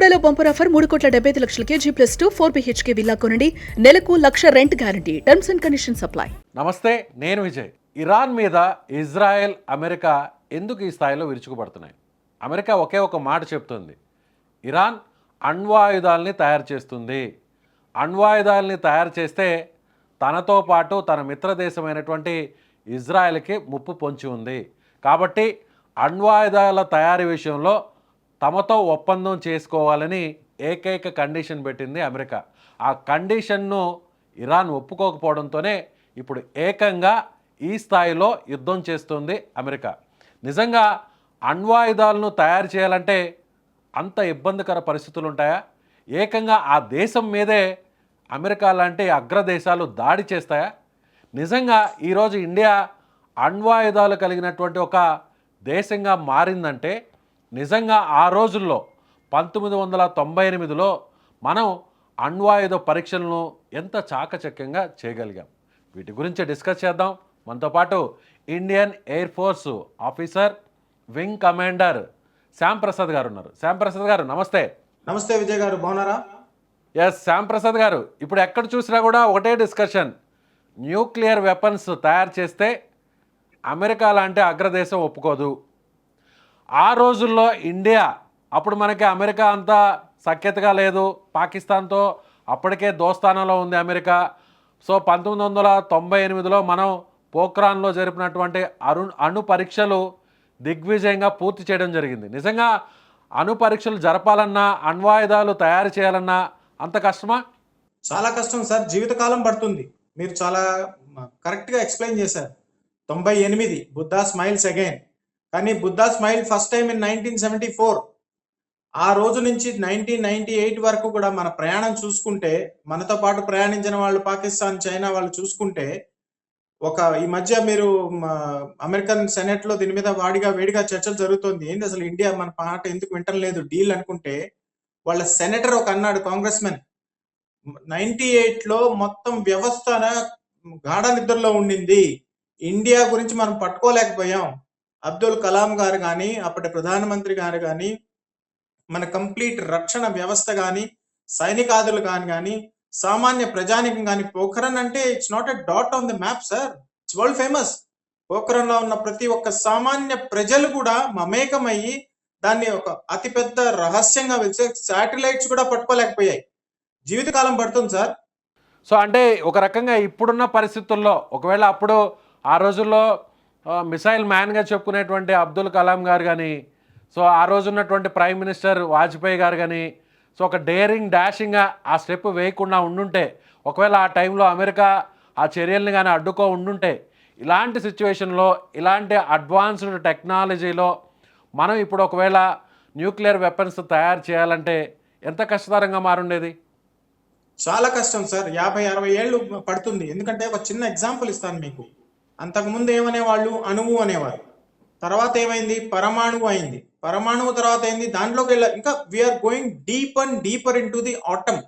బెల్లుగూడలో bumper offer 3,75,00,000 G+2 4 BHK villa కొనండి. నెలకు 1,00,000 rent guarantee. Terms and conditions apply. నమస్తే, నేను విజయ్. ఇరాన్ మీద ఇజ్రాయెల్, అమెరికా ఎందుకు ఈ స్థాయిలో విరుచుకుపడుతున్నాయి? అమెరికా ఒకే ఒక మాట చెప్తుంది, ఇరాన్ అణ్వాయుధాలని తయారు చేస్తుంది. అణ్వాయుధాలని తయారు చేస్తే తనతో పాటు తన మిత్రదేశమైనటువంటి ఇజ్రాయెల్కి ముప్పు పొంచి ఉంది. కాబట్టి అణ్వాయుధాల తయారీ విషయంలో తమతో ఒప్పందం చేసుకోవాలని ఏకైక కండిషన్ పెట్టింది అమెరికా. ఆ కండిషన్ను ఇరాన్ ఒప్పుకోకపోవడంతోనే ఇప్పుడు ఏకంగా ఈ స్థాయిలో యుద్ధం చేస్తుంది అమెరికా. నిజంగా అణ్వాయుధాలను తయారు చేయాలంటే అంత ఇబ్బందికర పరిస్థితులు ఉంటాయా? ఏకంగా ఆ దేశం మీదే అమెరికా లాంటి అగ్రదేశాలు దాడి చేస్తాయా? నిజంగా ఈరోజు ఇండియా అణ్వాయుధాలు కలిగినటువంటి ఒక దేశంగా మారిందంటే నిజంగా ఆ రోజుల్లో 1998లో మనం అణ్వాయుధ పరీక్షలను ఎంత చాకచక్యంగా చేయగలిగాం. వీటి గురించి డిస్కస్ చేద్దాం. మనతో పాటు Indian air force officer, wing commander Shyam Prasad గారు ఉన్నారు. శ్యామ్ ప్రసాద్ గారు నమస్తే. నమస్తే విజయ్ గారు, బాగున్నారా? ఎస్ శ్యామ్ ప్రసాద్ గారు, ఇప్పుడు ఎక్కడ చూసినా కూడా ఒకటే డిస్కషన్, న్యూక్లియర్ వెపన్స్ తయారు చేస్తే అమెరికా లాంటి అగ్రదేశం ఒప్పుకోదు. ఆ రోజుల్లో ఇండియా, అప్పుడు మనకి అమెరికా అంతా సఖ్యతగా లేదు, పాకిస్తాన్తో అప్పటికే దోస్తానాలో ఉంది అమెరికా. సో 1998లో మనం పోఖ్రాన్లో జరిపినటువంటి అణు పరీక్షలు దిగ్విజయంగా పూర్తి చేయడం జరిగింది. నిజంగా అణు పరీక్షలు జరపాలన్నా, అణ్వాయుధాలు తయారు చేయాలన్నా అంత కష్టమా? చాలా కష్టం సార్, జీవితకాలం పడుతుంది. మీరు చాలా కరెక్ట్గా ఎక్స్ప్లెయిన్ చేశారు. 98 బుద్ధా స్మైల్స్ అగైన్. కానీ Buddha smile first time in 1974. ఆ రోజు నుంచి 1998 వరకు కూడా మన ప్రయాణం చూసుకుంటే, మనతో పాటు ప్రయాణించిన వాళ్ళు పాకిస్తాన్, చైనా వాళ్ళు చూసుకుంటే, ఈ మధ్య మీరు అమెరికన్ సెనెట్ లో దీని మీద వేడిగా చర్చలు జరుగుతుంది. ఏంటి అసలు ఇండియా మన మాట ఎందుకు వింటం లేదు డీల్ అనుకుంటే, వాళ్ళ సెనేటర్ అన్నాడు, కాంగ్రెస్ మెన్, 98లో మొత్తం వ్యవస్థ గాఢ నిద్రలో ఉండింది, ఇండియా గురించి మనం పట్టుకోలేకపోయాం. అబ్దుల్ కలాం గారు కానీ, అప్పటి ప్రధానమంత్రి గారు కానీ, మన కంప్లీట్ రక్షణ వ్యవస్థ కానీ, సైనికాదులు కానీ, సామాన్య ప్రజానికం కానీ, పోఖరన్ అంటే it's not a dot on the map sir, it's world famous. Pokhran లో ఉన్న ప్రతి ఒక్క సామాన్య ప్రజలు కూడా మమేకమయ్యి దాన్ని ఒక అతిపెద్ద రహస్యంగా వెలిసే శాటిలైట్స్ కూడా పట్టుకోలేకపోయాయి. జీవితకాలం పడుతుంది సార్. సో అంటే ఒక రకంగా ఇప్పుడున్న పరిస్థితుల్లో, ఒకవేళ అప్పుడు ఆ రోజుల్లో మిసైల్ మ్యాన్గా చెప్పుకునేటువంటి అబ్దుల్ కలాం గారు కానీ, సో ఆ రోజు ఉన్నటువంటి ప్రైమ్ మినిస్టర్ వాజ్పేయి గారు కానీ, సో ఒక డేరింగ్ డాషింగ్గా ఆ స్టెప్ వేయకుండా ఉండుంటే, ఒకవేళ ఆ టైంలో అమెరికా ఆ చర్యల్ని కానీ అడ్డుకో ఉండుంటే, ఇలాంటి సిచ్యువేషన్లో, ఇలాంటి అడ్వాన్స్డ్ టెక్నాలజీలో మనం ఇప్పుడు ఒకవేళ న్యూక్లియర్ వెపన్స్ తయారు చేయాలంటే ఎంత కష్టతరంగా మారుండేది? చాలా కష్టం సార్, 50-60 ఏళ్ళు పడుతుంది. ఎందుకంటే ఒక చిన్న ఎగ్జాంపుల్ ఇస్తాను మీకు. అంతకుముందు ఏమనేవాళ్ళు? అణువు అనేవారు. తర్వాత ఏమైంది? పరమాణువు అయింది. పరమాణువు తర్వాత ఏంది? దాంట్లోకి ఇంకా we are going deep and deeper into the atom.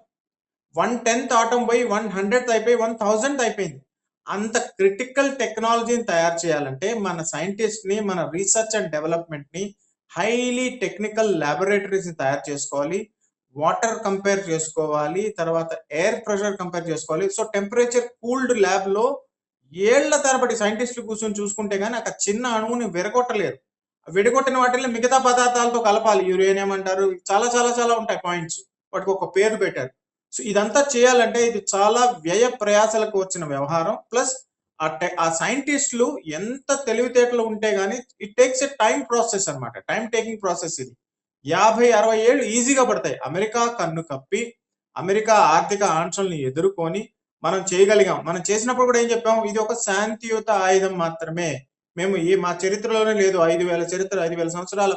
1/10th atom పోయి 100th అయిపోయి 1000th అయిపోయింది. అంత క్రిటికల్ టెక్నాలజీని తయారు చేయాలంటే మన సైంటిస్ట్ ని, మన రీసెర్చ్ అండ్ డెవలప్మెంట్ ని హైలీ టెక్నికల్ ల్యాబొరేటరీస్ ని తయారు చేసుకోవాలి, వాటర్ కంపేర్ చేసుకోవాలి, తర్వాత ఎయిర్ ప్రెషర్ కంపేర్ చేసుకోవాలి. సో టెంపరేచర్ కూల్డ్ ల్యాబ్ లో ఏళ్ల తరబడి సైంటిస్టులు కూర్చొని చూసుకుంటే గానీ ఒక చిన్న అణువుని విడగొట్టలేరు. విడగొట్టిన వాటిని మిగతా పదార్థాలతో కలపాలి. యురేనియం అంటారు, చాలా చాలా చాలా ఉంటాయి పాయింట్స్, వాటికి ఒక పేరు పెట్టారు. సో ఇదంతా చేయాలంటే ఇది చాలా వ్యయ ప్రయాసలకు వచ్చిన వ్యవహారం. ప్లస్ ఆ సైంటిస్టులు ఎంత తెలివితేటలు ఉంటే గానీ it takes a time process అనమాట, టైం టేకింగ్ ప్రాసెస్. ఇది 50-60 ఏళ్ళు ఈజీగా పడతాయి. అమెరికా కన్ను కప్పి, అమెరికా ఆర్థిక ఆంక్షల్ని ఎదుర్కొని మనం చేయగలిగాం. మనం చేసినప్పుడు కూడా ఏం చెప్పాం? ఇది ఒక శాంతియుత ఆయుధం మాత్రమే. మేము మా చరిత్రలోనే లేదు, 5,000 సంవత్సరాల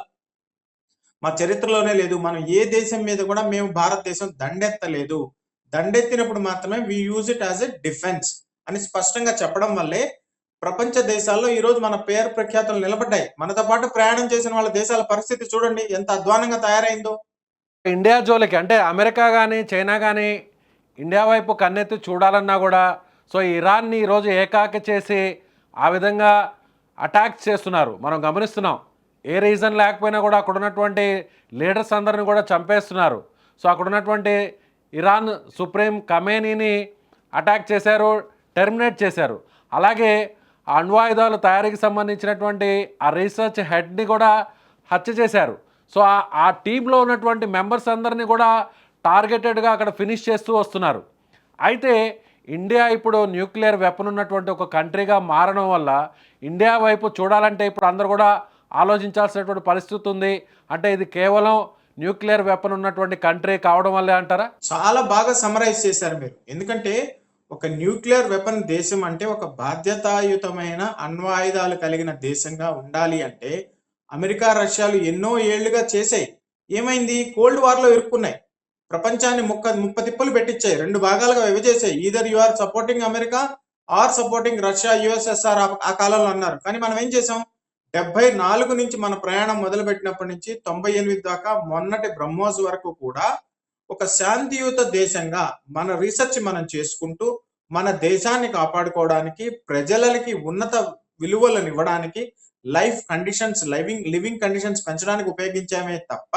మా చరిత్రలోనే లేదు, మనం ఏ దేశం మీద కూడా మేము భారతదేశం దండెత్తలేదు. దండెత్తినప్పుడు మాత్రమే we use it as a defence అని స్పష్టంగా చెప్పడం వల్లే ప్రపంచ దేశాల్లో ఈ రోజు మన పేరు ప్రఖ్యాతులు నిలబడ్డాయి. మనతో పాటు ప్రయాణం చేసిన వాళ్ళ దేశాల పరిస్థితి చూడండి ఎంత అధ్వానంగా తయారైందో. ఇండియా జోలికి అంటే అమెరికా కానీ, చైనా కానీ ఇండియా వైపు కన్నెత్తి చూడాలన్నా కూడా, సో ఇరాన్ని ఈరోజు ఏకాకి చేసి ఆ విధంగా అటాక్ చేస్తున్నారు, మనం గమనిస్తున్నాం. ఏ రీజన్ లేకపోయినా కూడా అక్కడ ఉన్నటువంటి లీడర్స్ అందరిని కూడా చంపేస్తున్నారు. సో అక్కడ ఉన్నటువంటి ఇరాన్ సుప్రీం ఖమేనీని అటాక్ చేశారు, టెర్మినేట్ చేశారు. అలాగే అణ్వాయుధాల తయారీకి సంబంధించినటువంటి ఆ రీసెర్చ్ హెడ్ని కూడా హత్య చేశారు. సో ఆ టీంలో ఉన్నటువంటి మెంబర్స్ అందరినీ కూడా టార్గెటెడ్గా అక్కడ ఫినిష్ చేస్తూ వస్తున్నారు. అయితే ఇండియా ఇప్పుడు న్యూక్లియర్ వెపన్ ఉన్నటువంటి ఒక కంట్రీగా మారడం వల్ల ఇండియా వైపు చూడాలంటే ఇప్పుడు అందరూ కూడా ఆలోచించాల్సినటువంటి పరిస్థితి ఉంది. అంటే ఇది కేవలం న్యూక్లియర్ వెపన్ ఉన్నటువంటి కంట్రీ కావడం వల్లే అంటారా? చాలా బాగా సమరైజ్ చేశారు మీరు. ఎందుకంటే ఒక న్యూక్లియర్ వెపన్ దేశం అంటే ఒక బాధ్యతాయుతమైన అణ్వాయుధాలు కలిగిన దేశంగా ఉండాలి అంటే అమెరికా రష్యాలు ఎన్నో ఏళ్లుగా చేశాయి. ఏమైంది? కోల్డ్ వార్ లో ఇరుక్కున్నాయి. ప్రపంచాన్ని ముప్ప తిప్పలు పెట్టించాయి, రెండు భాగాలుగా విభజేసాయి. Either you are supporting America or supporting Russia, USSR ఆ కాలంలో అన్నారు. కానీ మనం ఏం చేసాం? 74 నుంచి మన ప్రయాణం మొదలుపెట్టినప్పటి నుంచి 98 దాకా మొన్నటి బ్రహ్మోస్ వరకు కూడా ఒక శాంతియుత దేశంగా మన రీసెర్చ్ మనం చేసుకుంటూ మన దేశాన్ని కాపాడుకోవడానికి, ప్రజలకి ఉన్నత విలువలను ఇవ్వడానికి, లైఫ్ కండిషన్స్ లివింగ్ కండిషన్స్ పెంచడానికి ఉపయోగించామే తప్ప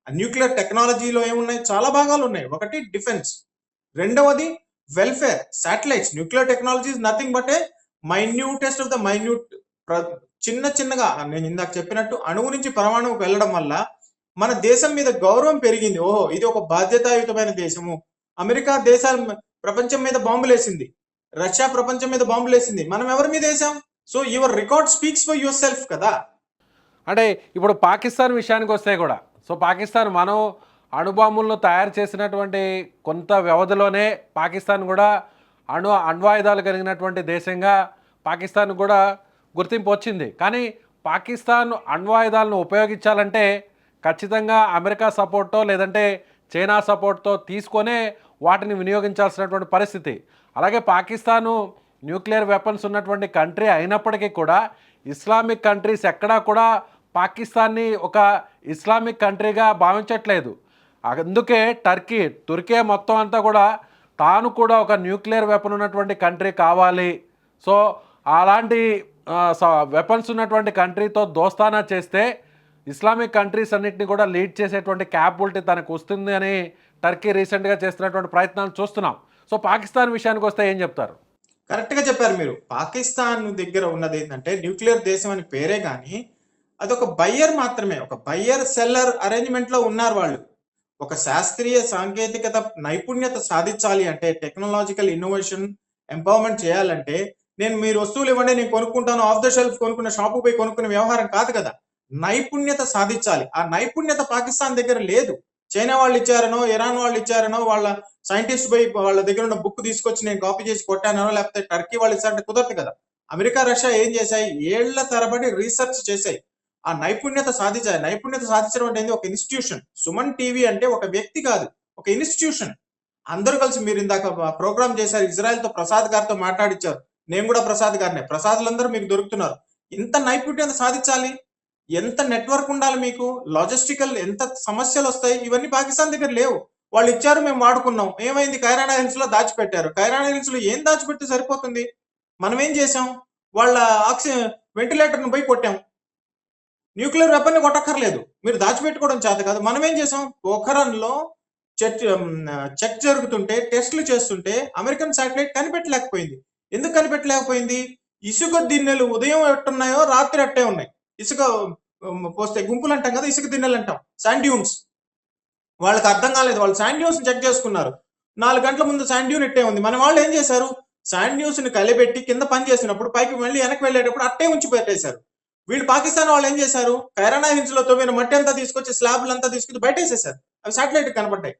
న్యూక్లియర్ టెక్నాలజీలో ఏమున్నాయి? చాలా భాగాలు ఉన్నాయి. ఒకటి డిఫెన్స్, రెండవది welfare, satellites. Nuclear technology is nothing but A minutest of the minute. చిన్నగా నేను ఇందాక చెప్పినట్టు అణువు నుంచి పరమాణువుకు వెళ్ళడం వల్ల మన దేశం మీద గౌరవం పెరిగింది. ఓహో, ఇది ఒక బాధ్యతాయుతమైన దేశము. అమెరికా దేశాలు ప్రపంచం మీద బాంబులేసింది, రష్యా ప్రపంచం మీద బాంబులేసింది, మనం ఎవరి మీద వేసాం? So your record speaks for your self కదా. అంటే ఇప్పుడు పాకిస్తాన్ విషయానికి వస్తే కూడా, సో పాకిస్తాన్ మనం అణుబాంబులను తయారు చేసినటువంటి కొంత వ్యవధిలోనే పాకిస్తాన్ కూడా అణ్వాయుధాలు కలిగినటువంటి దేశంగా పాకిస్తాన్ కూడా గుర్తింపు వచ్చింది. కానీ పాకిస్తాన్ అణ్వాయుధాలను ఉపయోగించాలంటే ఖచ్చితంగా అమెరికా సపోర్ట్తో లేదంటే చైనా సపోర్ట్తో తీసుకొనే వాటిని వినియోగించాల్సినటువంటి పరిస్థితి. అలాగే పాకిస్తాను న్యూక్లియర్ వెపన్స్ ఉన్నటువంటి కంట్రీ అయినప్పటికీ కూడా ఇస్లామిక్ కంట్రీస్ ఎక్కడా కూడా పాకిస్తాన్ని ఒక ఇస్లామిక్ కంట్రీగా భావించట్లేదు. అందుకే తుర్కీ మొత్తం అంతా కూడా తాను కూడా ఒక న్యూక్లియర్ వెపన్ ఉన్నటువంటి కంట్రీ కావాలి, సో అలాంటి వెపన్స్ ఉన్నటువంటి కంట్రీతో దోస్తానా చేస్తే ఇస్లామిక్ కంట్రీస్ అన్నింటినీ కూడా లీడ్ చేసేటువంటి క్యాపబిలిటీ తనకు వస్తుంది అని టర్కీ రీసెంట్గా చేస్తున్నటువంటి ప్రయత్నాలు చూస్తున్నాం. సో పాకిస్తాన్ విషయానికి వస్తే ఏం చెప్తారు? కరెక్ట్గా చెప్పారు మీరు. పాకిస్తాన్ దగ్గర ఉన్నది ఏంటంటే న్యూక్లియర్ దేశం అని పేరే కానీ అదొక బయ్యర్ మాత్రమే. ఒక బయ్యర్ సెల్లర్ అరేంజ్మెంట్లో ఉన్నారు వాళ్ళు. ఒక శాస్త్రీయ సాంకేతికత నైపుణ్యత సాధించాలి అంటే, టెక్నాలజికల్ ఇన్నోవేషన్ ఎంపవర్మెంట్ చేయాలంటే, మీరు వస్తువులు ఇవ్వండి నేను కొనుక్కుంటాను, ఆఫ్ ద షెల్ఫ్ కొనుక్కున్న షాపు పోయి కొనుక్కునే వ్యవహారం కాదు కదా. నైపుణ్యత సాధించాలి. ఆ నైపుణ్యత పాకిస్తాన్ దగ్గర లేదు. చైనా వాళ్ళు ఇచ్చారనో, ఇరాన్ వాళ్ళు ఇచ్చారనో, వాళ్ళ సైంటిస్ట్ పోయి వాళ్ళ దగ్గర ఉన్న బుక్ తీసుకొచ్చి నేను కాపీ చేసి కొట్టానో, లేకపోతే టర్కీ వాళ్ళు ఇచ్చారంటే కుదరదు కదా. అమెరికా రష్యా ఏం చేశాయి? ఏళ్ల తరబడి రీసెర్చ్ చేశాయి, ఆ నైపుణ్యత సాధించాయి. నైపుణ్యత సాధించడం అంటే ఒక ఇన్స్టిట్యూషన్. సుమన్ టీవీ అంటే ఒక వ్యక్తి కాదు, ఒక ఇన్స్టిట్యూషన్. అందరూ కలిసి, మీరు ఇందాక ప్రోగ్రామ్ చేశారు, ఇజ్రాయెల్ తో ప్రసాద్ గారితో మాట్లాడించారు. నేను కూడా ప్రసాద్ గారినే. ప్రసాద్లందరూ మీకు దొరుకుతున్నారు. ఇంత నైపుణ్యత సాధించాలి, ఎంత నెట్వర్క్ ఉండాలి మీకు, లాజిస్టికల్ ఎంత సమస్యలు వస్తాయి. ఇవన్నీ పాకిస్తాన్ దగ్గర లేవు. వాళ్ళు ఇచ్చారు, మేము వాడుకున్నాం. ఏమైంది? కైరానా హిల్స్ లో దాచిపెట్టారు. కైరానా హిల్స్ లో ఏం దాచిపెడితే సరిపోతుంది? మనం ఏం చేసాం? వాళ్ళ వెంటిలేటర్ ను పోయి కొట్టాం. న్యూక్లియర్ వెపన్ ని కొట్టక్కర్లేదు, మీరు దాచిపెట్టుకోవడం చేత కాదు. మనం ఏం చేసాం? పోఖరన్ లో చెక్ జరుగుతుంటే, టెస్టులు చేస్తుంటే అమెరికన్ శాటిలైట్ కనిపెట్టలేకపోయింది. ఎందుకు కనిపెట్టలేకపోయింది? ఇసుక దిన్నెలు ఉదయం ఎట్టున్నాయో రాత్రి అట్టే ఉన్నాయి. ఇసుక పోస్తే గుంపులు అంటాం కదా, ఇసుక దిన్నెలు అంటాం, శాండ్ డ్యూన్స్. వాళ్ళకి అర్థం కాలేదు. వాళ్ళు శాండ్ డ్యూన్స్ చెక్ చేసుకున్నారు. 4 గంటల ముందు శాండ్ డ్యూన్ ఇట్టే ఉంది. మన వాళ్ళు ఏం చేశారు? శాండ్ డ్యూన్స్ ని కలిపెట్టి కింద పని చేసినప్పుడు పైకి మళ్ళీ వెనక్కి వెళ్ళేటప్పుడు అట్టే ఉంచి పెట్టేశారు. వీళ్ళు పాకిస్తాన్ వాళ్ళు ఏం చేశారు? కైరానా హిల్స్ లో తవ్విన మట్టి అంతా తీసుకొచ్చి స్లాబ్లు అంతా తీసుకొచ్చి బయట వేసేసారు. అవి శాటిలైట్ కనబడ్డాయి.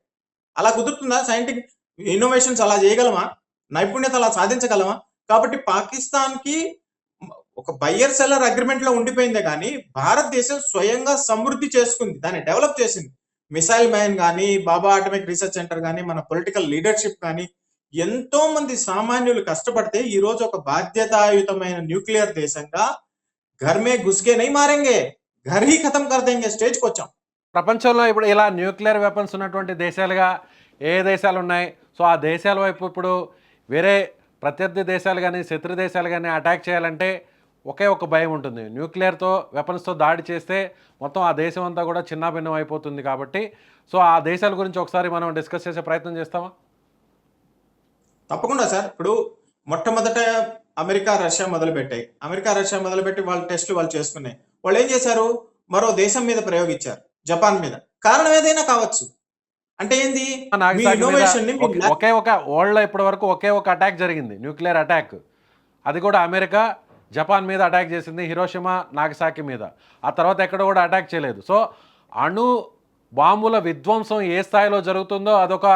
అలా కుదురుతుందా? సైంటిఫిక్ ఇన్నోవేషన్స్ అలా చేయగలమా? నైపుణ్యత అలా సాధించగలమా? కాబట్టి పాకిస్తాన్ కి ఒక బయ్యర్ సెల్లర్ అగ్రిమెంట్ లో ఉండిపోయిందే కానీ భారతదేశం స్వయంగా సమృద్ధి చేసుకుంది, దాన్ని డెవలప్ చేసింది. మిసైల్ మ్యాన్ కానీ, బాబా అటామిక్ రీసెర్చ్ సెంటర్ కానీ, మన పొలిటికల్ లీడర్షిప్ కానీ, ఎంతో మంది సామాన్యులు కష్టపడితే ఈ రోజు ఒక బాధ్యతాయుతమైన న్యూక్లియర్ దేశంగా ఘర్ మే ఘుస్కే నహీ మారేంగే, ఘర్ హీ ఖతం కర్ దేంగే స్టేజ్కి వచ్చాం. ప్రపంచంలో ఇప్పుడు ఇలా న్యూక్లియర్ వెపన్స్ ఉన్నటువంటి దేశాలుగా ఏ దేశాలు ఉన్నాయి? సో ఆ దేశాల వైపు ఇప్పుడు వేరే ప్రత్యర్థి దేశాలు కానీ శత్రు దేశాలు కానీ అటాక్ చేయాలంటే ఒకే ఒక భయం ఉంటుంది, న్యూక్లియర్తో వెపన్స్తో దాడి చేస్తే మొత్తం ఆ దేశం అంతా కూడా చిన్నాభిన్నం అయిపోతుంది కాబట్టి. సో ఆ దేశాల గురించి ఒకసారి మనం డిస్కస్ చేసే ప్రయత్నం చేస్తామా? తప్పకుండా సార్. ఇప్పుడు మొట్టమొదట అమెరికా రష్యా మొదలుపెట్టాయి. అమెరికా రష్యా మొదలుపెట్టి వాళ్ళ టెస్టులు వాళ్ళు చేసుకున్నాయి. వాళ్ళు ఏం చేశారు? మరో దేశం మీద ప్రయోగించారు, జపాన్ మీద. కారణం ఏదైనా కావచ్చు. అంటే ఏంది? మీ నాగసాకి మీద ఇన్నోవేషన్ ని ఒకే ఒక వరల్డ్లో ఇప్పటి వరకు ఒకే ఒక అటాక్ జరిగింది, న్యూక్లియర్ అటాక్. అది కూడా అమెరికా జపాన్ మీద అటాక్ చేసింది, హిరోషిమా నాగసాకి మీద. ఆ తర్వాత ఎక్కడ కూడా అటాక్ చేయలేదు. సో అణు బాంబుల విధ్వంసం ఏ స్థాయిలో జరుగుతుందో అదొక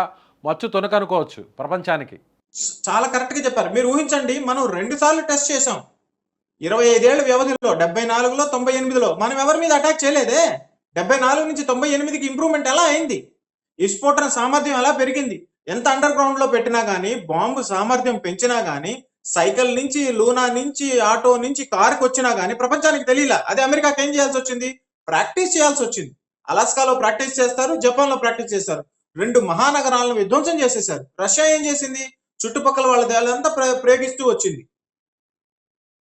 మచ్చు తునకనుకోవచ్చు ప్రపంచానికి. చాలా కరెక్ట్ గా చెప్పారు. మీరు ఊహించండి, మనం 2 సార్లు టెస్ట్ చేసాం 25 ఏళ్ల వ్యవధిలో. 74లో 98లో మనం ఎవరి మీద అటాక్ చేయలేదే. 74 నుంచి 98కి ఇంప్రూవ్మెంట్ ఎలా అయింది? విస్ఫోటన సామర్థ్యం ఎలా పెరిగింది? ఎంత అండర్ గ్రౌండ్ లో పెట్టినా గానీ, బాంబు సామర్థ్యం పెంచినా గానీ, సైకిల్ నుంచి, లూనా నుంచి, ఆటో నుంచి కారుకి వచ్చినా గానీ ప్రపంచానికి తెలియలా. అదే అమెరికాకి ఏం చేయాల్సి వచ్చింది? ప్రాక్టీస్ చేయాల్సి వచ్చింది. అలాస్కాలో ప్రాక్టీస్ చేస్తారు, జపాన్ లో ప్రాక్టీస్ చేస్తారు. 2 మహానగరాలను విధ్వంసం చేసేశారు. రష్యా ఏం చేసింది? చుట్టుపక్కల వాళ్ళ దేశాలంతా ప్రయోగిస్తూ వచ్చింది.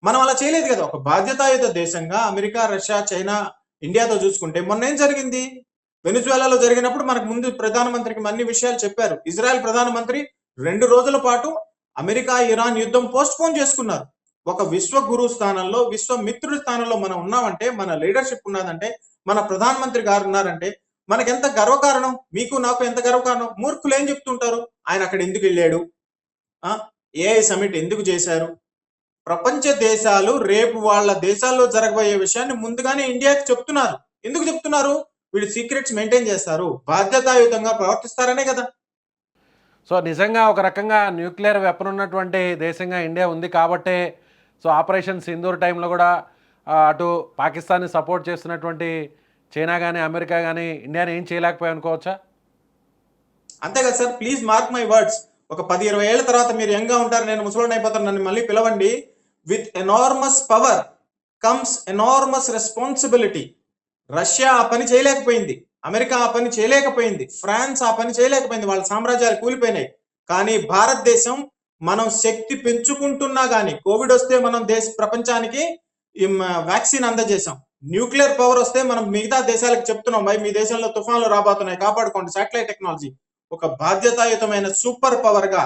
మనం అలా చేయలేదు కదా. ఒక బాధ్యతాయుత దేశంగా అమెరికా, రష్యా, చైనా, ఇండియాతో చూసుకుంటే మొన్న ఏం జరిగింది? వెనిజువేలాలో జరిగినప్పుడు మనకు ముందు ప్రధానమంత్రికి అన్ని విషయాలు చెప్పారు. ఇజ్రాయెల్ ప్రధానమంత్రి 2 రోజుల పాటు అమెరికా ఇరాన్ యుద్ధం పోస్ట్ పోన్ చేసుకున్నారు. ఒక విశ్వ గురు స్థానంలో, విశ్వ మిత్రుడి స్థానంలో మనం ఉన్నామంటే, మన లీడర్షిప్ ఉన్నదంటే, మన ప్రధానమంత్రి గారు ఉన్నారంటే మనకి ఎంత గర్వకారణం. మీకు నాకు ఎంత గర్వకారణం. మూర్ఖులు ఏం చెప్తుంటారు? ఆయన అక్కడ ఎందుకు వెళ్ళాడు, ఏఐ సమిట్ ఎందుకు చేశారు? ప్రపంచ దేశాలు రేపు వాళ్ళ దేశాల్లో జరగబోయే విషయాన్ని ముందుగానే ఇండియాకి చెప్తున్నారు. ఎందుకు చెప్తున్నారు? వీళ్ళు సీక్రెట్స్ మెయింటైన్ చేస్తారు, బాధ్యతాయుతంగా ప్రవర్తిస్తారనే కదా. సో నిజంగా ఒక రకంగా న్యూక్లియర్ వెపన్ ఉన్నటువంటి దేశంగా ఇండియా ఉంది కాబట్టే సో ఆపరేషన్ సింధూర్ టైంలో కూడా అటు పాకిస్తాన్ని సపోర్ట్ చేస్తున్నటువంటి చైనా కానీ అమెరికా కానీ ఇండియాని ఏం చేయలేకపోయి అనుకోవచ్చా? అంతే కదా sir. Please mark my words. ఒక 10-20 ఏళ్ల తర్వాత మీరు యంగ్ గా ఉంటారు, నేను ముసలోడిని అయిపోతాను, నన్ను మళ్ళీ పిలవండి. With enormous power comes enormous responsibility. Russia ఆ పని చేయలేకపోయింది, అమెరికా ఆ పని చేయలేకపోయింది, ఫ్రాన్స్ ఆ పని చేయలేకపోయింది. వాళ్ళ సామ్రాజ్యాలు కూలిపోయినాయి. కానీ భారతదేశం మనం శక్తి పెంచుకుంటున్నా గానీ, కోవిడ్ వస్తే మనం ప్రపంచానికి వ్యాక్సిన్ అందజేశాం. న్యూక్లియర్ పవర్ వస్తే మనం మిగతా దేశాలకు చెప్తున్నాం, భయ్ మీ దేశంలో తుఫాన్లు రాబోతున్నాయి, కాపాడుకోండి. Satellite technology. ఒక బాధ్యతాయుతమైన సూపర్ పవర్ గా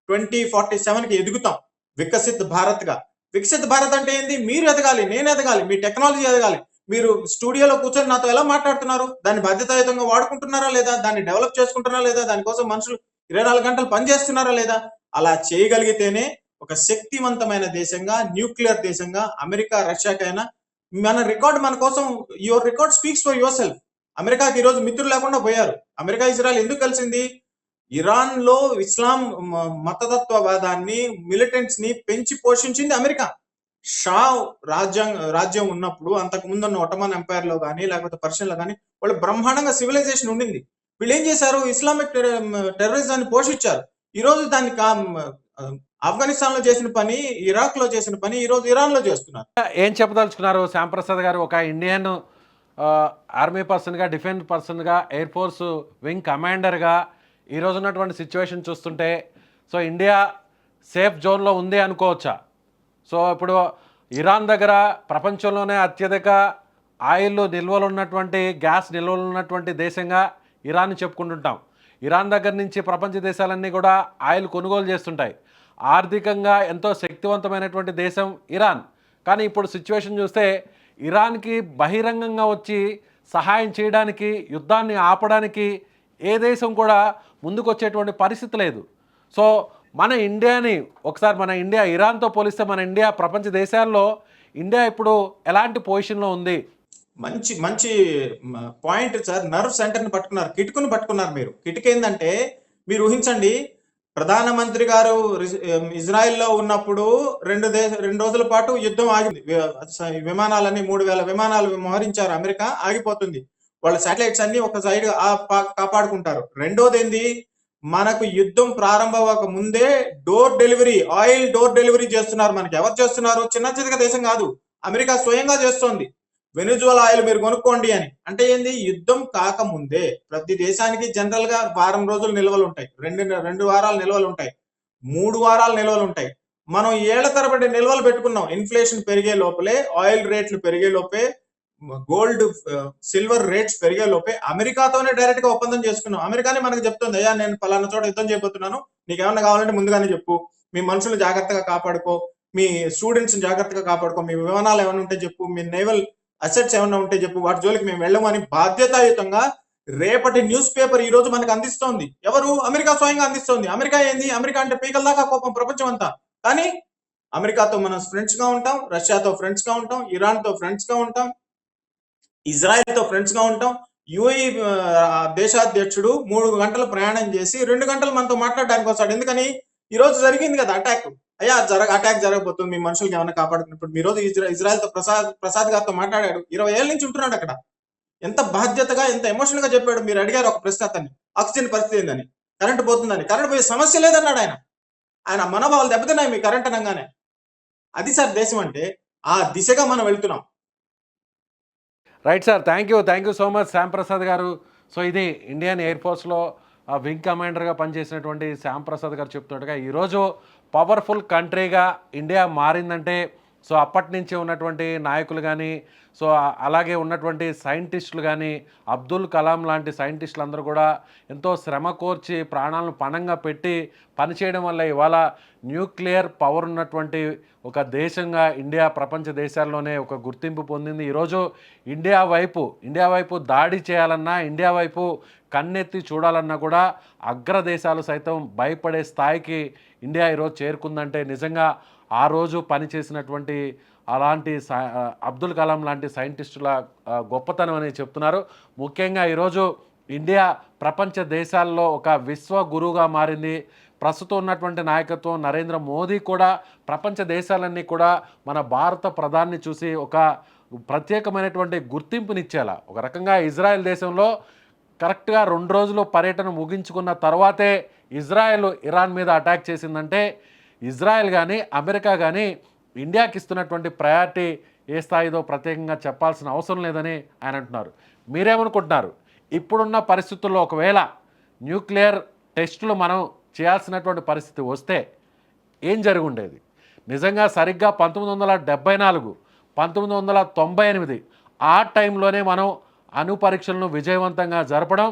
2047 కి ఎదుగుతాం, వికసిత్ భారత్ గా. వికసిత్ భారత్ అంటే ఏంది? మీరు ఎదగాలి, నేను ఎదగాలి, మీ టెక్నాలజీ ఎదగాలి. మీరు స్టూడియోలో కూర్చొని నాతో ఎలా మాట్లాడుతున్నారు? దాన్ని బాధ్యతాయుతంగా వాడుకుంటున్నారా లేదా? దాన్ని డెవలప్ చేసుకుంటున్నారా లేదా? దానికోసం మనుషులు 24 గంటలు పనిచేస్తున్నారా లేదా? అలా చేయగలిగితేనే ఒక శక్తివంతమైన దేశంగా, న్యూక్లియర్ దేశంగా అమెరికా, రష్యాకైనా మన రికార్డ్ మన కోసం. Your record speaks for your self. అమెరికాకి ఈ రోజు మిత్రులు లేకుండా పోయారు. అమెరికా, ఇజ్రాయెల్ ఎందుకు కలిసింది? ఇరాన్ లో ఇస్లాం మతతత్వవాదాన్ని, మిలిటెంట్స్ ని పెంచి పోషించింది అమెరికా. షా రాజ్యం ఉన్నప్పుడు, అంతకు ముందు ఉన్న ఒటమన్ ఎంపైర్ లో కానీ, లేకపోతే పర్షియన్ లో కానీ, వాళ్ళు బ్రహ్మాండంగా సివిలైజేషన్ ఉండింది. వీళ్ళు ఏం చేశారు? ఇస్లామిక్ టెర్రరిజాన్ని పోషించారు. ఈ రోజు దాన్ని ఆఫ్ఘనిస్తాన్ లో చేసిన పని, ఇరాక్ లో చేసిన పని ఈ రోజు ఇరాన్ లో చేస్తున్నారు. ఏం చెప్పదలుచుకున్నారు శ్యాంప్రసాద్ గారు? ఒక ఇండియన్ ఆర్మీ పర్సన్గా, డిఫెన్స్ పర్సన్గా, ఎయిర్ ఫోర్స్ వింగ్ కమాండర్గా ఈరోజు ఉన్నటువంటి సిచ్యువేషన్ చూస్తుంటే సో ఇండియా సేఫ్ జోన్లో ఉంది అనుకోవచ్చా? సో ఇప్పుడు ఇరాన్ దగ్గర ప్రపంచంలోనే అత్యధిక ఆయిల్ నిల్వలు ఉన్నటువంటి, గ్యాస్ నిల్వలు ఉన్నటువంటి దేశంగా ఇరాన్ చెప్పుకుంటుంటాం. ఇరాన్ దగ్గర నుంచి ప్రపంచ దేశాలన్నీ కూడా ఆయిల్ కొనుగోలు చేస్తుంటాయి. ఆర్థికంగా ఎంతో శక్తివంతమైనటువంటి దేశం ఇరాన్. కానీ ఇప్పుడు సిచ్యువేషన్ చూస్తే ఇరాన్కి బహిరంగంగా వచ్చి సహాయం చేయడానికి, యుద్ధాన్ని ఆపడానికి ఏ దేశం కూడా ముందుకు వచ్చేటువంటి పరిస్థితి లేదు. సో మన ఇండియాని ఒకసారి, మన ఇండియా ఇరాన్తో పోలిస్తే మన ఇండియా ప్రపంచ దేశాల్లో ఇండియా ఇప్పుడు ఎలాంటి పొజిషన్లో ఉంది? మంచి మంచి పాయింట్ సార్. నర్వ్ సెంటర్ని పట్టుకున్నారు, కిటుకుని పట్టుకున్నారు మీరు. కిటుకు ఏంటంటే, మీరు ఊహించండి, ప్రధానమంత్రి గారు ఇజ్రాయెల్లో ఉన్నప్పుడు 2 రోజుల పాటు యుద్ధం ఆగింది. విమానాలన్నీ 3000 విమానాలు మోహరించారు. అమెరికా ఆగిపోతుంది. వాళ్ళ శాటిలైట్స్ అన్ని ఒక సైడ్ కాపాడుకుంటారు. రెండోది ఏంది? మనకు యుద్ధం ప్రారంభమవక ముందే door delivery, oil door delivery చేస్తున్నారు. మనకి ఎవరు చేస్తున్నారు? చిన్న చితక దేశం కాదు, అమెరికా స్వయంగా చేస్తోంది. వెనిజువలా ఆయిల్ మీరు కొనుక్కోండి అని. అంటే ఏంది? యుద్ధం కాకముందే ప్రతి దేశానికి జనరల్ గా వారం రోజులు నిల్వలు ఉంటాయి, 2 వారాలు నిల్వలు ఉంటాయి, 3 వారాలు నిల్వలు ఉంటాయి. మనం ఏళ్ల తరబడి నిల్వలు పెట్టుకున్నాం. ఇన్ఫ్లేషన్ పెరిగే లోపలే, ఆయిల్ రేట్లు పెరిగే లోపే, గోల్డ్ సిల్వర్ రేట్స్ పెరిగే లోపే అమెరికాతోనే డైరెక్ట్ గా ఒప్పందం చేసుకున్నాం. అమెరికానే మనకు చెప్తుంది, అయ్యా నేను పలానా చోట యుద్ధం చేయబోతున్నాను, నీకేమన్నా కావాలంటే ముందుగానే చెప్పు, మీ మనుషులు జాగ్రత్తగా కాపాడుకో, మీ స్టూడెంట్స్ జాగ్రత్తగా కాపాడుకో, మీ విమానాలు ఏమైనా ఉంటే చెప్పు, మీ నేవల్ అసెట్స్ ఏమైనా ఉంటే చెప్పు, వాటి జోలికి మేము వెళ్ళము అని బాధ్యతాయుతంగా రేపటి న్యూస్ పేపర్ ఈ రోజు మనకు అందిస్తోంది. ఎవరు? అమెరికా స్వయంగా అందిస్తోంది. అమెరికా ఏంది? అమెరికా అంటే పీకల దాకా కోపం ప్రపంచం అంతా. కానీ అమెరికాతో మనం ఫ్రెండ్స్ గా ఉంటాం, రష్యాతో ఫ్రెండ్స్ గా ఉంటాం, ఇరాన్ తో ఫ్రెండ్స్ గా ఉంటాం, ఇజ్రాయెల్ తో ఫ్రెండ్స్ గా ఉంటాం. యుఏఈ దేశాధ్యక్షుడు 3 గంటలు ప్రయాణం చేసి 2 గంటలు మనతో మాట్లాడడానికి వస్తాడు. ఎందుకని? ఈ రోజు జరిగింది కదా అటాక్. అయ్యా అటాక్ జరగబోతుంది, మీ మనుషులకి ఏమైనా కాపాడుకున్నప్పుడు మీ రోజు ఇజ్రాయెల్ తో ప్రసాద్ గారితో మాట్లాడాడు. 20 ఏళ్ళ నుంచి ఉంటున్నాడు అక్కడ. ఎంత బాధ్యతగా, ఎంత ఎమోషనల్ గా చెప్పాడు. మీరు అడిగారు ఒక ప్రశ్న అతన్ని, ఆక్సిజన్ పరిస్థితి ఏందని, కరెంట్ పోతుందని. కరెంట్ పోయే సమస్య లేదన్నాడు ఆయన. ఆయన మనోభావాలు దెబ్బతిన్నాయి మీ కరెంట్ అనగానే. అది సార్ దేశం అంటే. ఆ దిశగా మనం వెళ్తున్నాం. Right sir, thank you so much Shyam Prasad గారు. సో ఇది ఇండియన్ ఎయిర్ ఫోర్స్లో వింగ్ కమాండర్గా పనిచేసినటువంటి శ్యామ్ ప్రసాద్ గారు చెప్తున్నట్టుగా ఈరోజు పవర్ఫుల్ కంట్రీగా ఇండియా మారిందంటే సో అప్పటి నుంచి ఉన్నటువంటి నాయకులు కానీ, సో అలాగే ఉన్నటువంటి సైంటిస్టులు కానీ, అబ్దుల్ కలాం లాంటి సైంటిస్టులు అందరూ కూడా ఎంతో శ్రమ కోర్చి ప్రాణాలను పణంగా పెట్టి పనిచేయడం వల్ల ఇవాళ న్యూక్లియర్ పవర్ ఉన్నటువంటి ఒక దేశంగా ఇండియా ప్రపంచ దేశాల్లోనే ఒక గుర్తింపు పొందింది. ఈరోజు ఇండియా వైపు దాడి చేయాలన్నా, ఇండియా వైపు కన్నెత్తి చూడాలన్నా కూడా అగ్రదేశాలు సైతం భయపడే స్థాయికి ఇండియా ఈరోజు చేరుకుందంటే నిజంగా ఆ రోజు పనిచేసినటువంటి అలాంటి అబ్దుల్ కలాం లాంటి సైంటిస్టుల గొప్పతనం అని చెప్తున్నారు. ముఖ్యంగా ఈరోజు ఇండియా ప్రపంచ దేశాల్లో ఒక విశ్వ గురువుగా మారింది. ప్రస్తుతం ఉన్నటువంటి నాయకత్వం నరేంద్ర మోదీ కూడా ప్రపంచ దేశాలన్నీ కూడా మన భారత ప్రధాని చూసి ఒక ప్రత్యేకమైనటువంటి గుర్తింపునిచ్చేలా, ఒక రకంగా ఇజ్రాయెల్ దేశంలో కరెక్ట్గా 2 రోజులు పర్యటన ముగించుకున్న తర్వాతే ఇజ్రాయెల్ ఇరాన్ మీద అటాక్ చేసిందంటే ఇజ్రాయెల్ కానీ అమెరికా కానీ ఇండియాకి ఇస్తున్నటువంటి ప్రయారిటీ ఏ స్థాయిదో ప్రత్యేకంగా చెప్పాల్సిన అవసరం లేదని ఆయన అంటున్నారు. మీరేమనుకుంటున్నారు? ఇప్పుడున్న పరిస్థితుల్లో ఒకవేళ న్యూక్లియర్ టెస్టులు మనం చేయాల్సినటువంటి పరిస్థితి వస్తే ఏం జరిగి ఉండేది? నిజంగా సరిగ్గా 1974, 1998 ఆ టైంలోనే మనం అణు పరీక్షలను విజయవంతంగా జరపడం,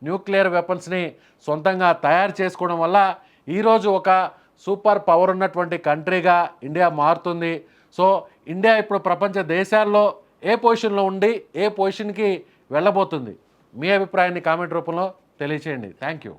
న్యూక్లియర్ వెపన్స్ని సొంతంగా తయారు చేసుకోవడం వల్ల ఈరోజు ఒక సూపర్ పవర్ ఉన్నటువంటి కంట్రీగా ఇండియా మారుతుంది. సో ఇండియా ఇప్పుడు ప్రపంచ దేశాల్లో ఏ పొజిషన్లో ఉండి ఏ పొజిషన్కి వెళ్ళబోతుంది? మీ అభిప్రాయాన్ని కామెంట్ రూపంలో తెలియచేయండి. Thank you.